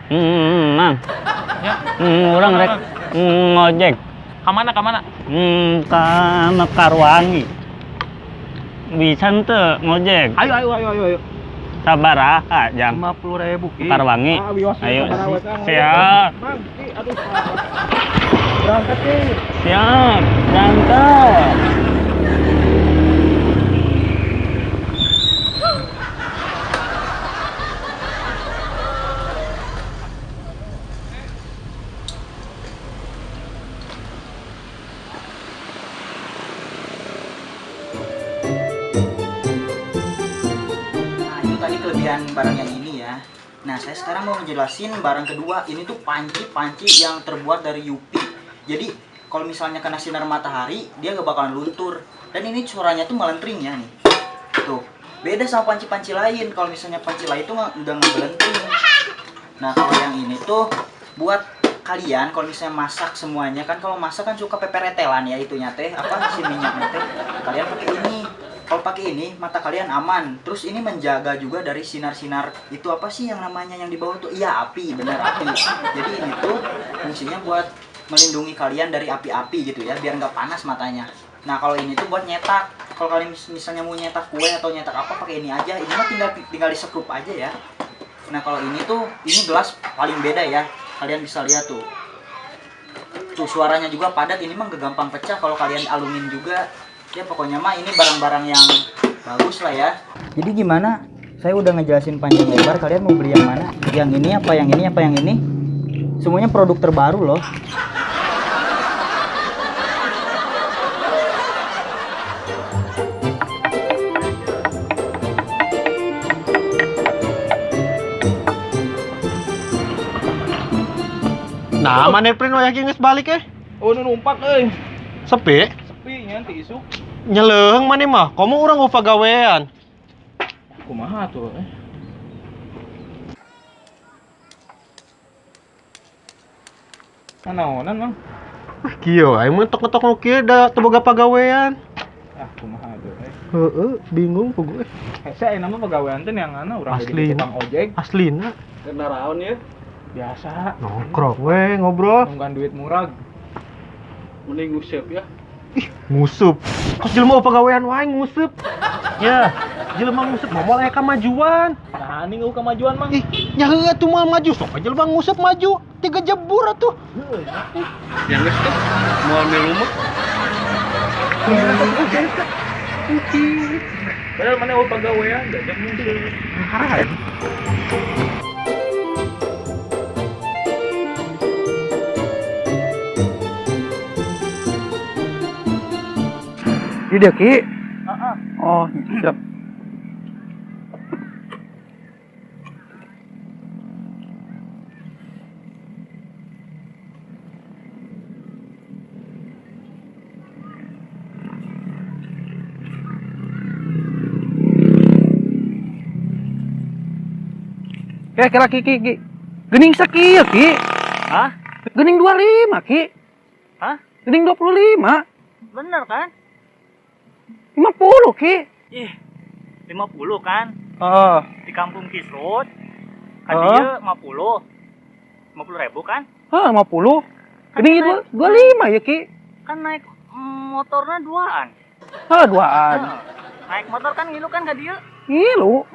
Mang. Ya. Orang rek ngojek. Kamana? Ka Mekarwangi. Bisa teu ngojek. Ayo. Sabaraha jang 50.000 Ki. Mekarwangi. Ayo. Siap. Aduh. Berangkat Ki. Siap. Berangkat. Nah, itu tadi kelebihan barang yang ini ya. Nah, saya sekarang mau ngejelasin barang kedua. Ini tuh panci yang terbuat dari yupi. Jadi, kalau misalnya kena sinar matahari, dia gak bakalan luntur. Dan ini suaranya tuh melentring ya nih. Tuh, beda sama panci-panci lain. Kalau misalnya panci lain tuh udah ngebelenting. Nah, kalau yang ini tuh buat kalian kalau misalnya masak semuanya kan, kalau masak kan suka peperetelan ya itunya teh, apa si minyaknya teh. Kalian pakai ini. Kalau pakai ini mata kalian aman. Terus ini menjaga juga dari sinar-sinar itu apa sih yang namanya yang di bawah tuh? Iya, api, bener api. Jadi ini tuh fungsinya buat melindungi kalian dari api-api gitu ya, biar nggak panas matanya. Nah, kalau ini tuh buat nyetak. Kalau kalian misalnya mau nyetak kue atau nyetak apa, pakai ini aja. Ini mah tinggal disekrup aja ya. Nah, kalau ini tuh, ini gelas paling beda ya. Kalian bisa lihat tuh. Tuh suaranya juga padat, ini mah gak gampang pecah kalau kalian alungin juga. Ya pokoknya mah ini barang-barang yang bagus lah ya. Jadi gimana? Saya udah ngejelasin panjang lebar, kalian mau beli yang mana? Yang ini apa yang ini apa yang ini? Semuanya produk terbaru loh. Nah, mana print wayah geus balik Oh, nu numpak euy. Sepi. Sepi nya ti isuk. Nyeleuheung mana mah. Kamu urang upa gawean. Kumaha tuh? Naonan, Mang? Kieu aing mentok-mentok nu kieu da teu boga pagawean. Kumaha tuh? Heeh, bingung puguh. Hese ayeuna mah pagawean teh yang urang jadi Aslina. tukang ojek. Aslina. Kendaraan ya? Biasa. Nongkrong we ngobrol. Nungguan duit murah. Mending ngusep ya. Ngusup. Kos jelema upa gawean wae ngusup. Ya, jelema ngusup momal aya kamajuan. Nah, ini nggak kemajuan, Mang. Ih, nya heueuh tuh moal maju sok aja jelema ngusup maju. Tiga jebur atuh. Yang geus teh moal milu mah. Padahal mana pagawean, jajak muncul. Ini dia Ki. Oh, siap. Kira-kira Ki. Gening sakieu Ki. Hah? Gening 25 Ki. Hah? Gening 25. Bener kan? 50 Ki. Ih, 50 kan? Oh, Di kampung Kisrut. Kan Dia 50. 50.000 kan? 50. Gening 25 ya Ki. Kan naik motornya duaan. Duaan. Naik motor kan ngilu kan ka dieu? Ngilu.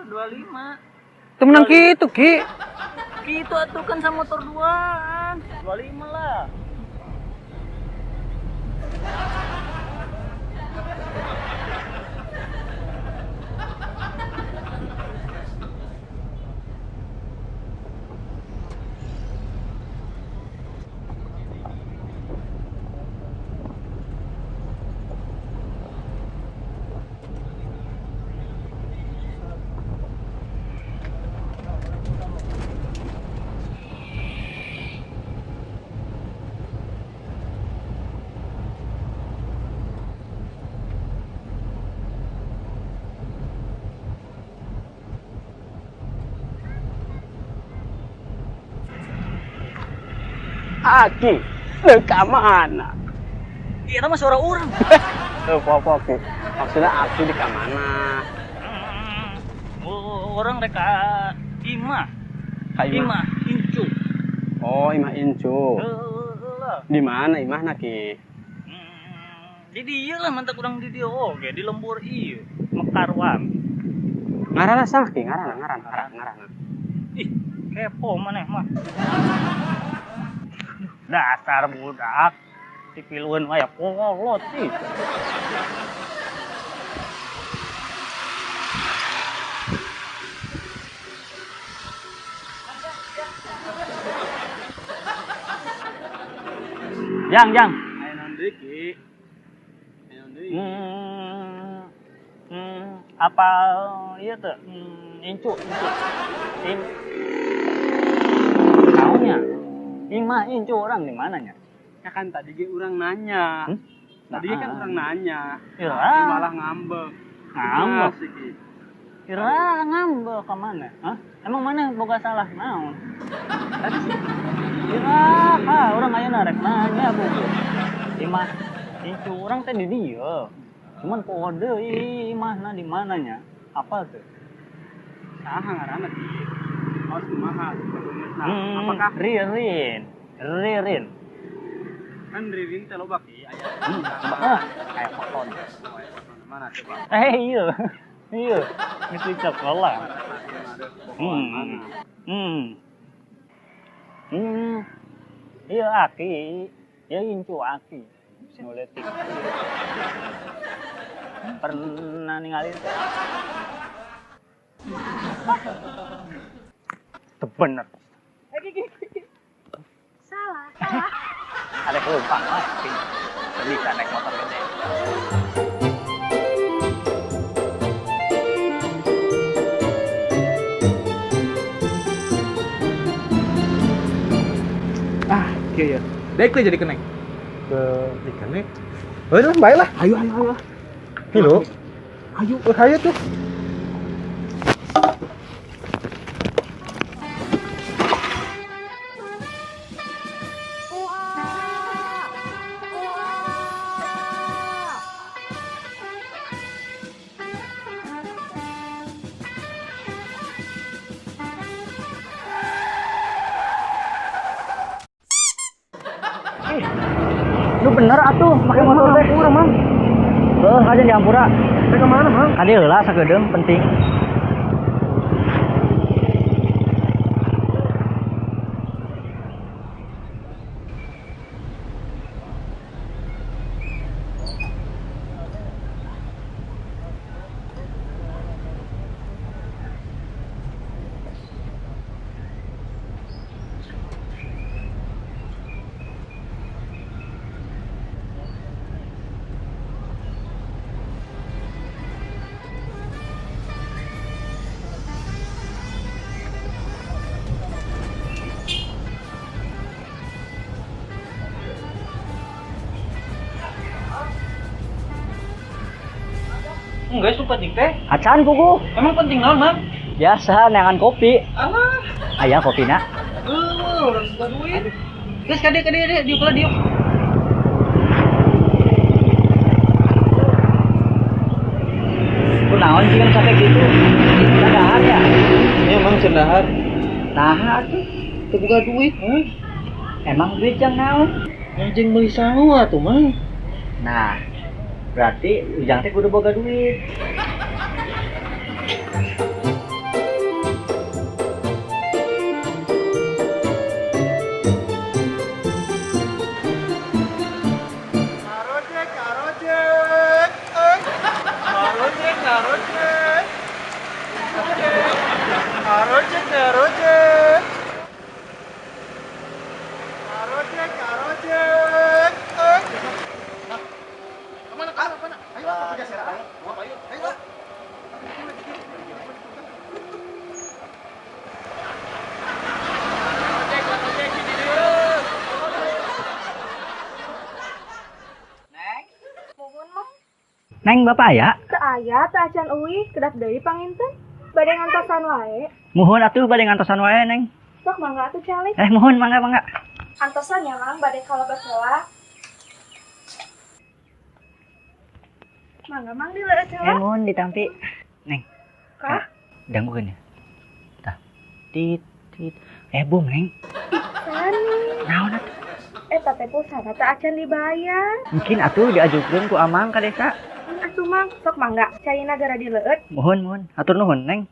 25. Temenan gitu Ki. Gitu atuh kan sama motor duaan. 25 lah. Aki, leuka mana? Iya mah suara orang. Apa Ki? Maksudnya Aki di kamana? Orang reka Ima. Ka Ima. Incu. Oh, imah incu. Lah. Di mana imah Ki? Di dia lah mantak urang di dia oge di lembur ieu. Mekarwan. Ngaranna saha Ki? Ngaranna. Ih, kepo maneh mah. Dasar budak. Dipilueun aya kolot ih. Jang. Aya naon deui Ki? Aya naon deui? Apa iya tuh? Incu. Naonnya? Imah incu orang di mananya? Ya kan tadi ge urang nanya. Tadi ge kan urang nanya. Tapi Ira, malah ngambek. ngambek. Asik, Ki. Ira ngambek ke mana? Hah? Emang mana boga salah naon? Ira, orang ayeuna rek nanya boga. Imah incu orang teh di dieu. Cuman kode imahna di mananya? Apa tuh? Saha ngaranna Ki? Harus kumaha? Apakah Ririn. kan Ririn teh loba Ki? Aya Kayak foton. mana coba? Iya. Itu sekolah. Iya aki. Ya incu aki. Nuletik. Pernah ninggalin. Itu bener. Salah. Ada pelumpang lah. Bisa naik motor gede. Iya. Dek jadi kenek. Ke dikenek. Oh, itu baiklah. Ayo. Hilo. Ayo tuh. Lu bener atuh pakai motor teh. Urang, Mang. Aja di Ampura. Teh ke mana, Mang? Kadi heula sagedeung penting. Enggak, itu penting teh. Acan kuku. Emang penting naon, Mang? Biasa neangan kopi. Alah. Aya kopina. Orang suka duit. Guys, kade di ulah diuk. Kunaon sih kan sampai gitu. Dahar ya. Emang cenahar. Nah tuh. Teu boga duit, Emang duit yang naon? Anjing meuli saha tuh, Mang? Nah, berarti ujang teh kudu boga duit. Mohon mah. Neng bapak ya? Teu aya teu acan euih kedak deui panginten. Bade ngantosan wae. Muhun atuh bade ngantosan wae neng. Sok mangga atuh calik. Muhun mangga. Antosan ya Mang bade kalebet heula. Mangga Mang dileut heula. Muhun ditampi. Neng. Kah? Ganggukeun ya. Tah. Tit. Bung neng. Sani. Naon atuh? Tapi pulsana teh acan dibayar. Mungkin atuh diajukeun ku Amang ka desa. Atuh mang, sok mangga. Caina gara dileueut. Mohon. Atur nuhun neng.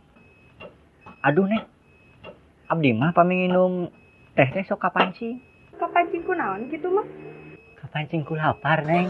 Aduh neng. Abdi mah paminginum teh sok kapancing. Kapancing kunaon gitu mah? Kapancing ku lapar neng.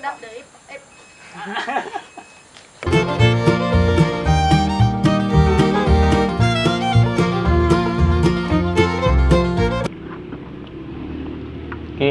kedap deui. Ki.